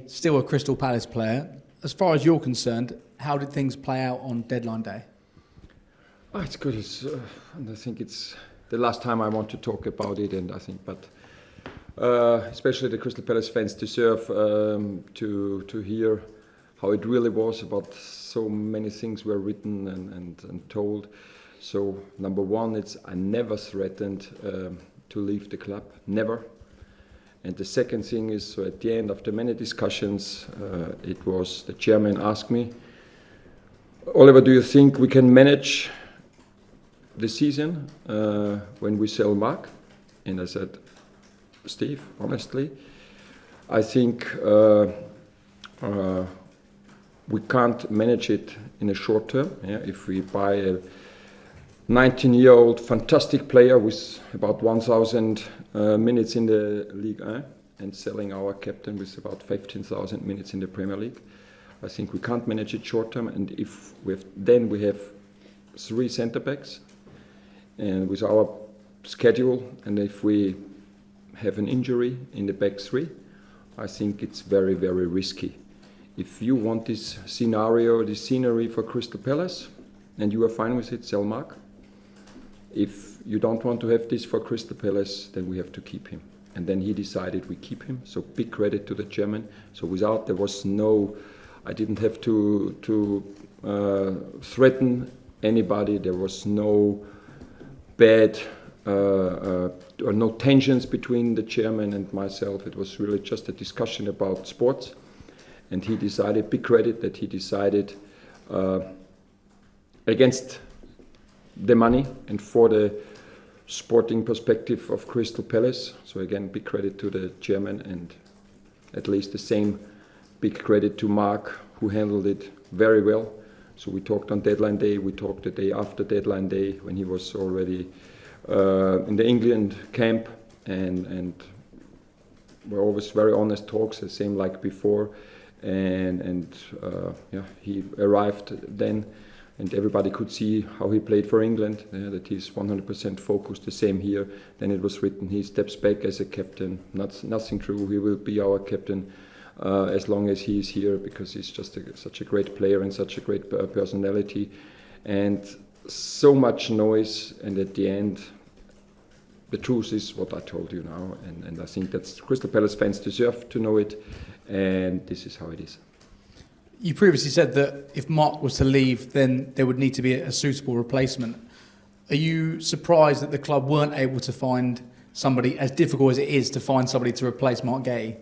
Guéhi, still a Crystal Palace player. As far as you're concerned, how did things play out on deadline day? Oh, it's good. And I think it's the last time I want to talk about it. And I think, but especially the Crystal Palace fans deserve to hear how it really was. About so many things were written and told. So number one, I never threatened to leave the club, never. And the second thing is, so at the end, after many discussions, it was the chairman asked me, Oliver, do you think we can manage the season when we sell Marc? And I said, Steve, honestly, I think we can't manage it in a short term. Yeah? If we buy a 19-year-old fantastic player with about 1,000 minutes in the Ligue 1 and selling our captain with about 15,000 minutes in the Premier League, I think we can't manage it short term. And if then we have 3 centre backs, and with our schedule, and if we have an injury in the back 3, I think it's very, very risky. If you want this scenario, this scenery for Crystal Palace, and you are fine with it, sell Marc. If you don't want to have this for Crystal Palace, then we have to keep him. And then he decided we keep him. So big credit to the chairman. So there was no, I didn't have to threaten anybody. There was no bad or no tensions between the chairman and myself. It was really just a discussion about sports. And he decided, big credit that he decided against the money and for the sporting perspective of Crystal Palace. So again, big credit to the chairman, and at least the same big credit to Marc, who handled it very well. So we talked on deadline day, we talked the day after deadline day when he was already in the England camp, and were always very honest talks, the same like before. And he arrived then, and everybody could see how he played for England, that he's 100% focused. The same here. Then it was written he steps back as a captain. Nothing true. He will be our captain as long as he is here, because he's just such a great player and such a great personality. And so much noise, and at the end, the truth is what I told you now. And I think that Crystal Palace fans deserve to know it, and this is how it is. You previously said that if Marc was to leave, then there would need to be a suitable replacement. Are you surprised that the club weren't able to find somebody, as difficult as it is to find somebody to replace Marc Guehi?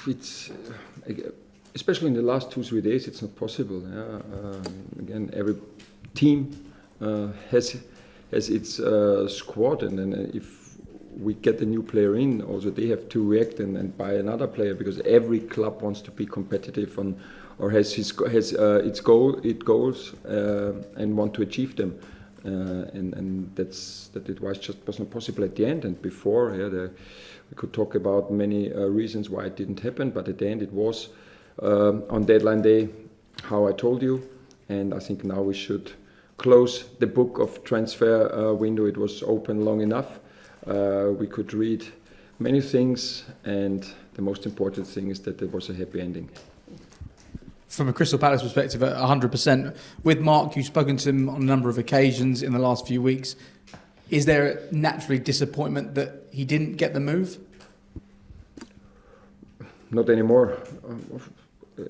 It's especially in the last 2-3 days, it's not possible. Again, every team has its squad, and then if we get a new player in, also they have to react and buy another player, because every club wants to be competitive or has its goals and want to achieve them, and that it was not possible at the end. And before, we could talk about many reasons why it didn't happen, but at the end it was on deadline day, how I told you, and I think now we should close the book of transfer window. It was open long enough. We could read many things, and the most important thing is that there was a happy ending. From a Crystal Palace perspective, 100%. With Marc, you've spoken to him on a number of occasions in the last few weeks. Is there naturally disappointment that he didn't get the move? Not anymore.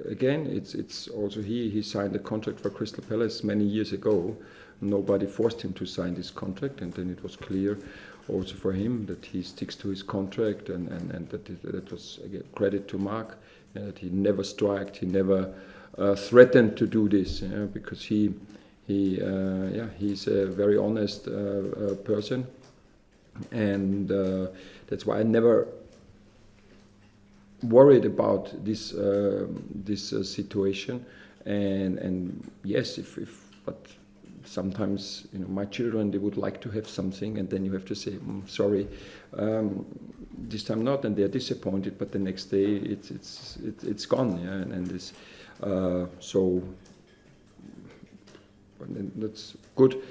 Again, it's also he signed a contract for Crystal Palace many years ago. Nobody forced him to sign this contract, and then it was clear also for him that he sticks to his contract, and that was again credit to Marc, that he never striked, he never threatened to do this, because he's a very honest person, and that's why I never worried about this situation. And yes, but sometimes my children, they would like to have something, and then you have to say sorry, this time not, and they're disappointed, but the next day it's gone, and this so and that's good.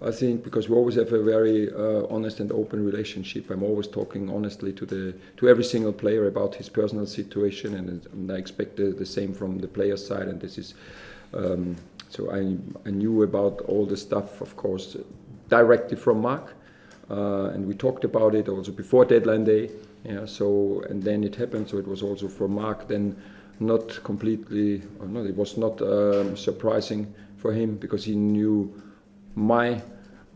I think because we always have a very honest and open relationship. I'm always talking honestly to every single player about his personal situation, and I expect the same from the player side. And this is so I knew about all the stuff, of course, directly from Marc, and we talked about it also before deadline day. Yeah. So and then it happened. So it was also for Marc then not completely. Or no, it was not surprising for him because he knew my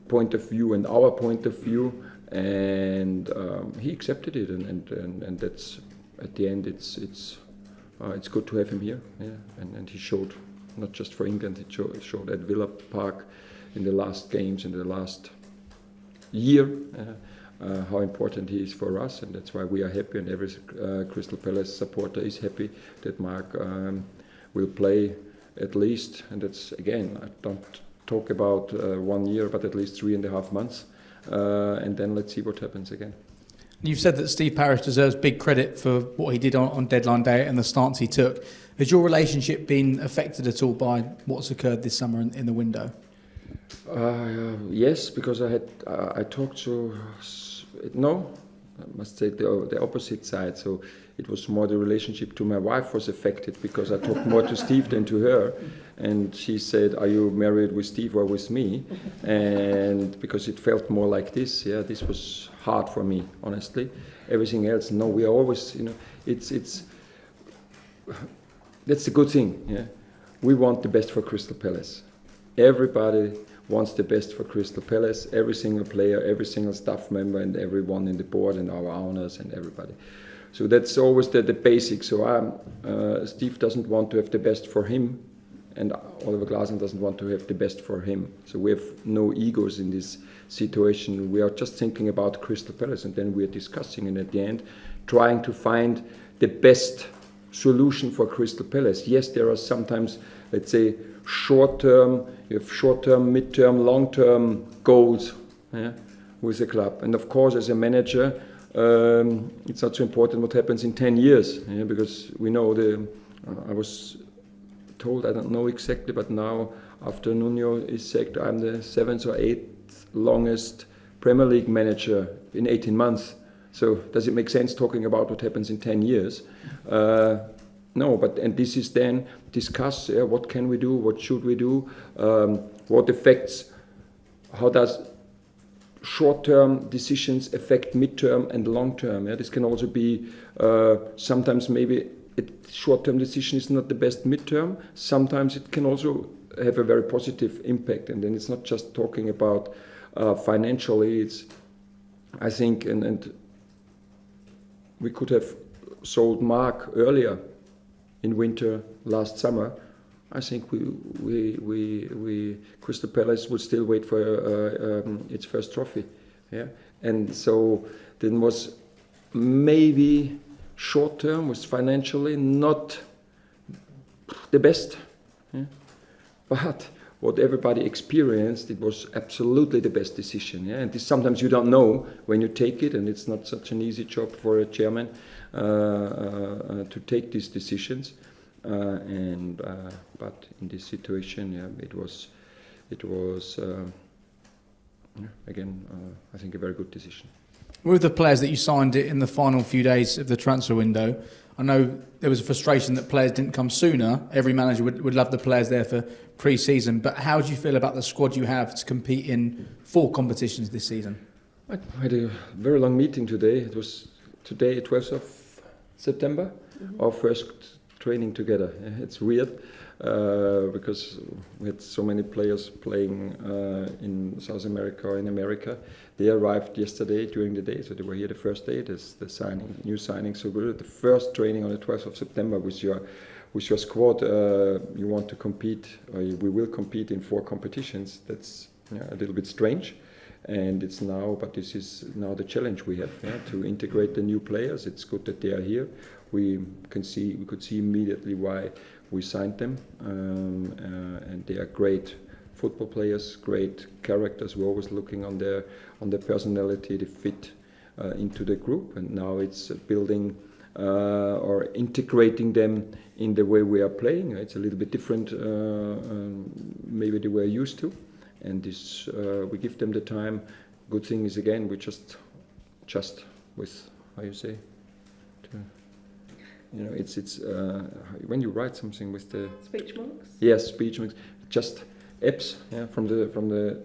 point of view and our point of view, and he accepted it, and that's at the end it's good to have him here, yeah. And he showed not just for England, he showed at Villa Park in the last games in the last year how important he is for us, and that's why we are happy, and every Crystal Palace supporter is happy that Marc will play at least, and that's again I don't talk about 1 year, but at least 3.5 months, and then let's see what happens again. You've said that Steve Parish deserves big credit for what he did on deadline day and the stance he took. Has your relationship been affected at all by what's occurred this summer in the window? Yes, because I talked to no, I must say the opposite side. So it was more the relationship to my wife was affected because I talked more to Steve than to her, and she said, "Are you married with Steve or with me?" And because it felt more like this, yeah, this was hard for me, honestly. Everything else, no, we are always, it's that's the good thing, yeah. We want the best for Crystal Palace. Everybody wants the best for Crystal Palace, every single player, every single staff member, and everyone in the board, and our owners, and everybody. So that's always the basic. So Steve doesn't want to have the best for him, and Oliver Glasner doesn't want to have the best for him. So we have no egos in this situation. We are just thinking about Crystal Palace, and then we are discussing, and at the end, trying to find the best solution for Crystal Palace. Yes, there are sometimes, let's say, short-term, you have short-term, mid-term, long-term goals, yeah, with the club. And of course, as a manager, it's not so important what happens in 10 years, yeah, because we know I was told, I don't know exactly, but now after Nuno is sacked, I'm the 7th or 8th longest Premier League manager in 18 months. So does it make sense talking about what happens in 10 years? No, and this is then discuss, what can we do, what should we do, what affects, how does short-term decisions affect mid-term and long-term. Yeah? This can also be, sometimes maybe a short-term decision is not the best mid-term, sometimes it can also have a very positive impact, and then it's not just talking about financially, it's, I think, and we could have sold Marc earlier in winter last summer. I think we Crystal Palace would still wait for its first trophy, yeah. And so then was maybe short term was financially not the best, yeah? But what everybody experienced, it was absolutely the best decision, yeah. And this sometimes you don't know when you take it, and it's not such an easy job for a chairman to take these decisions. But in this situation, yeah, it was again, I think a very good decision. With the players that you signed in the final few days of the transfer window, I know there was a frustration that players didn't come sooner. Every manager would love the players there for pre-season, but how do you feel about the squad you have to compete in 4 competitions this season? I had a very long meeting today. It was today, 12th of September, our first training together. It's weird because we had so many players playing in South America or in America. They arrived yesterday during the day, so they were here the first day. There's the new signing. So we're at the first training on the 12th of September with your squad. You want to compete, or we will compete in 4 competitions. That's a little bit strange. And it's now, but this is now the challenge we have, to integrate the new players. It's good that they are here. We could see immediately why we signed them, and they are great football players, great characters. We're always looking on their personality, the fit into the group, and now it's building or integrating them in the way we are playing. It's a little bit different, maybe they were used to. and this we give them the time. Good thing is again we just with how you say, it's when you write something with the speech marks. Yes, speech marks. Just apps from the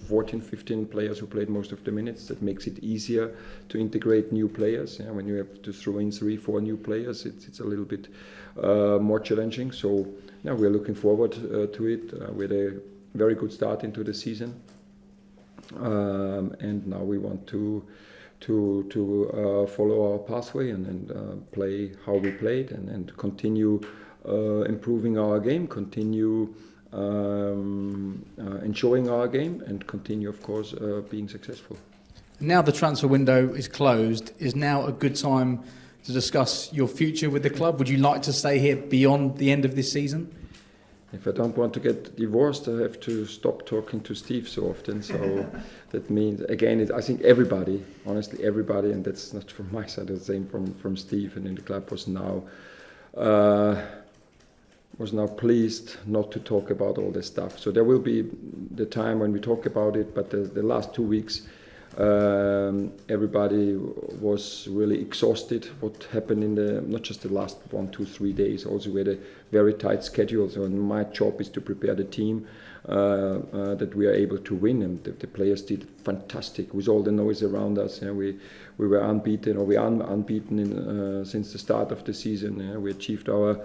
14, 15 players who played most of the minutes. That makes it easier to integrate new players. When you have to throw in 3-4 new players, it's a little bit more challenging. So now we're looking forward to it. We had a very good start into the season, and now we want to follow our pathway and play how we played and continue improving our game, continue enjoying our game, and continue, of course, being successful. Now the transfer window is closed. Is now a good time to discuss your future with the club? Would you like to stay here beyond the end of this season? If I don't want to get divorced, I have to stop talking to Steve so often. So that means, again, I think everybody, honestly, everybody, and that's not from my side, the same from Steve and in the club, was now pleased not to talk about all this stuff. So there will be the time when we talk about it, but the last 2 weeks, everybody was really exhausted. What happened in not just the last 1, 2, 3 days, also we had a very tight schedule. So my job is to prepare the team that we are able to win, and the players did fantastic with all the noise around us. We were unbeaten, or we are unbeaten since the start of the season. We achieved our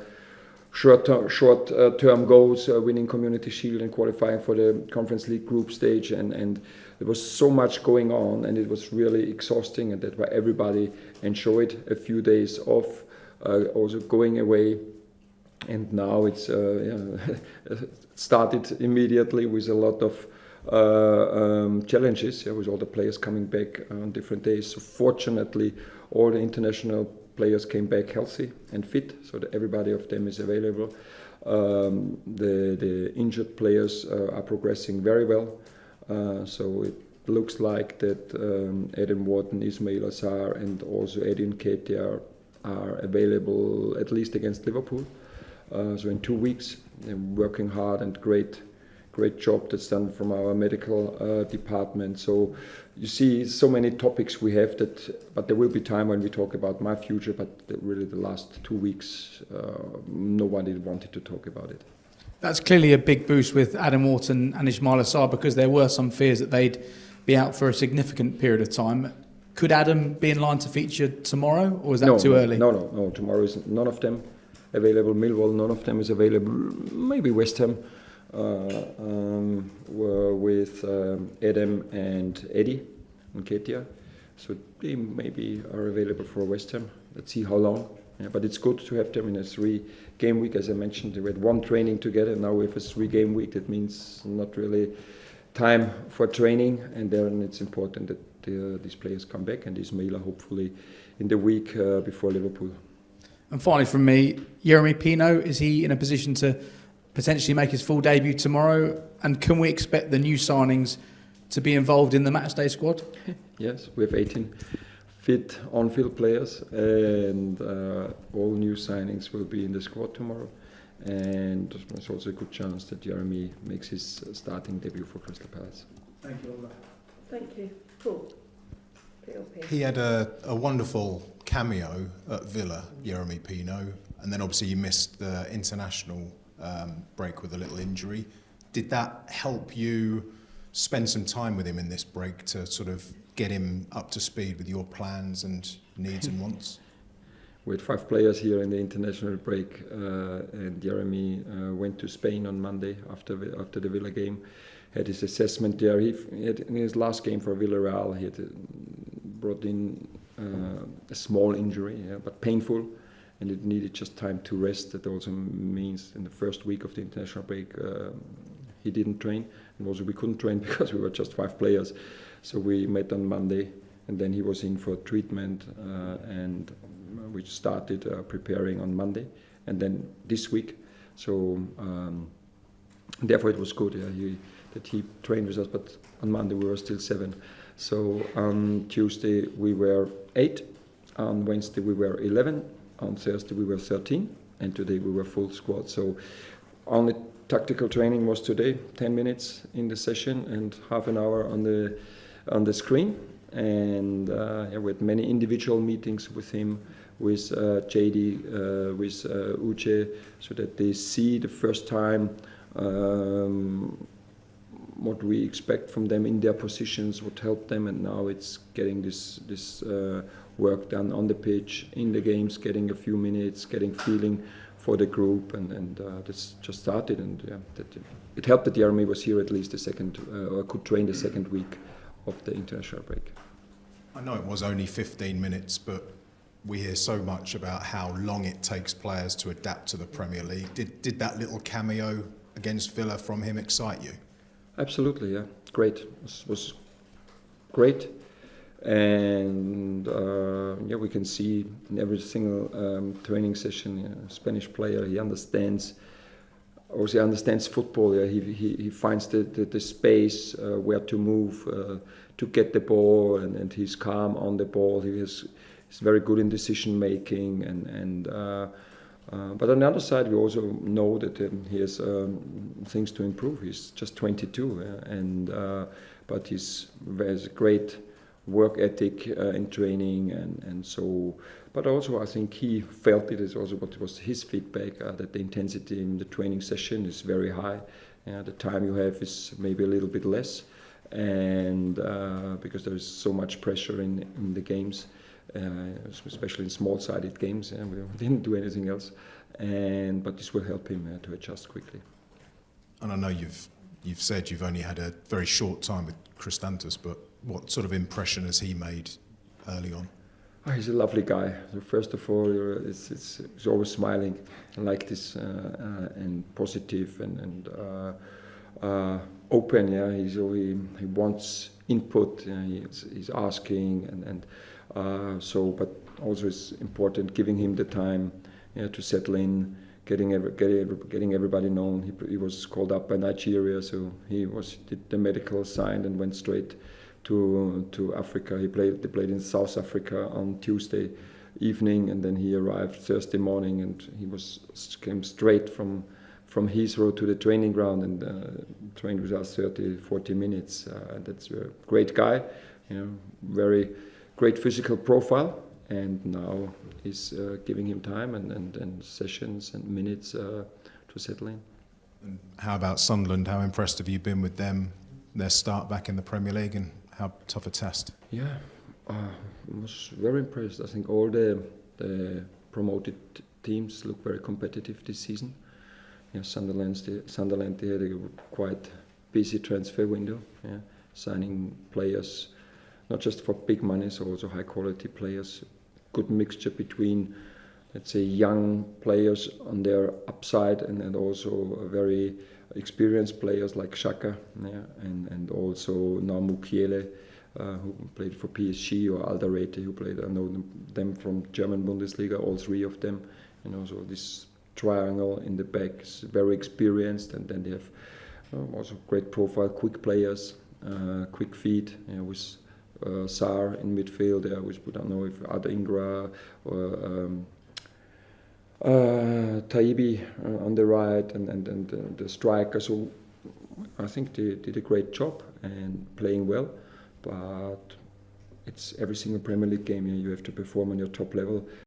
short-term goals, winning Community Shield and qualifying for the Conference League group stage, and there was so much going on, and it was really exhausting, and that's why everybody enjoyed a few days off, also going away. And now it's started immediately with a lot of challenges, with all the players coming back on different days. So fortunately, all the international players came back healthy and fit, so that everybody of them is available. The injured players are progressing very well. So it looks like that Adam Wharton, Ismail Azar, and also Eddie and Katie are available at least against Liverpool. So in 2 weeks, they're working hard, and great job that's done from our medical department. So you see so many topics we have but there will be time when we talk about my future, but really the last 2 weeks, nobody wanted to talk about it. That's clearly a big boost with Adam Wharton and Ismail Assar, because there were some fears that they'd be out for a significant period of time. Could Adam be in line to feature tomorrow, or is that too early? No. Tomorrow is none of them available. Millwall, none of them is available. Maybe West Ham with Adam and Eddie and Ketia. So they maybe are available for West Ham. Let's see how long. Yeah, but it's good to have them in a 3-game week. As I mentioned, we had 1 training together. Now we have a 3-game week. That means not really time for training, and then it's important that these players come back, and Ismaila hopefully in the week before Liverpool. And finally from me, Yeremy Pino, is he in a position to potentially make his full debut tomorrow? And can we expect the new signings to be involved in the matchday squad? Yes, we have 18 fit on-field players, and all new signings will be in the squad tomorrow. And there's also a good chance that Yeremy makes his starting debut for Crystal Palace. Thank you, Oliver. Thank you. Cool. PLP. He had a wonderful cameo at Villa, Yeremy Pino, and then obviously you missed the international break with a little injury. Did that help you spend some time with him in this break to sort of get him up to speed with your plans and needs and wants? We had 5 players here in the international break, and Yeremy went to Spain on Monday after the Villa game. Had his assessment there. He had, in his last game for Villarreal, he had brought in a small injury, but painful, and it needed just time to rest. That also means in the first week of the international break he didn't train, and also we couldn't train because we were just 5 players. So we met on Monday, and then he was in for treatment, and we started preparing on Monday, and then this week. So therefore it was good that he trained with us, but on Monday we were still 7. So on Tuesday we were 8, on Wednesday we were 11, on Thursday we were 13, and today we were full squad. So only tactical training was today, 10 minutes in the session and half an hour on the screen. And we had many individual meetings with him, with JD, with Uche, so that they see the first time what we expect from them in their positions, what helped them, and now it's getting this work done on the pitch, in the games, getting a few minutes, getting feeling for the group, and this just started, and it helped that Yeremy was here at least the second, or could train the second week of the international break. I know it was only 15 minutes, but we hear so much about how long it takes players to adapt to the Premier League. Did that little cameo against Villa from him excite you? Absolutely, yeah. Great. It was great. And we can see in every single training session, Spanish player, he understands football. Yeah. He finds the space where to move, to get the ball, and he's calm on the ball. He's very good in decision making, but on the other side, we also know that he has things to improve. He's just 22, but he has a great work ethic in training, and so. But also, I think he felt it is also what was his feedback, that the intensity in the training session is very high. The time you have is maybe a little bit less, and because there is so much pressure in the games, especially in small-sided games, we didn't do anything else. But this will help him to adjust quickly. And I know you've said you've only had a very short time with Christantus, but what sort of impression has he made early on? Oh, he's a lovely guy. So first of all, he's always smiling and like this, and positive and open. Yeah, he wants input. He's asking and but also it's important giving him the time to settle in, getting everybody known. He was called up by Nigeria, so did the medical sign and went straight to Africa. They played in South Africa on Tuesday evening, and then he arrived Thursday morning, and came straight from Heathrow to the training ground and trained with us 30-40 minutes. That's a great guy, very great physical profile, and now he's giving him time and sessions and minutes to settle in. And how about Sunderland? How impressed have you been with them, their start back in the Premier League, and how tough a test? Yeah, I was very impressed. I think all the promoted teams look very competitive this season. Sunderland, they had a quite busy transfer window, signing players, not just for big money, so also high quality players. Good mixture between, let's say, young players on their upside and also very experienced players like Xhaka, and also now Mukiele, who played for PSG, or Alderete, who played, I know them from German Bundesliga, all three of them. So this triangle in the back is very experienced, and then they have also great profile, quick players, quick feet, with Sar in midfield, which we don't know if Adingra or Taibi on the right, and the striker. So I think they did a great job and playing well, but it's every single Premier League game. You have to perform on your top level.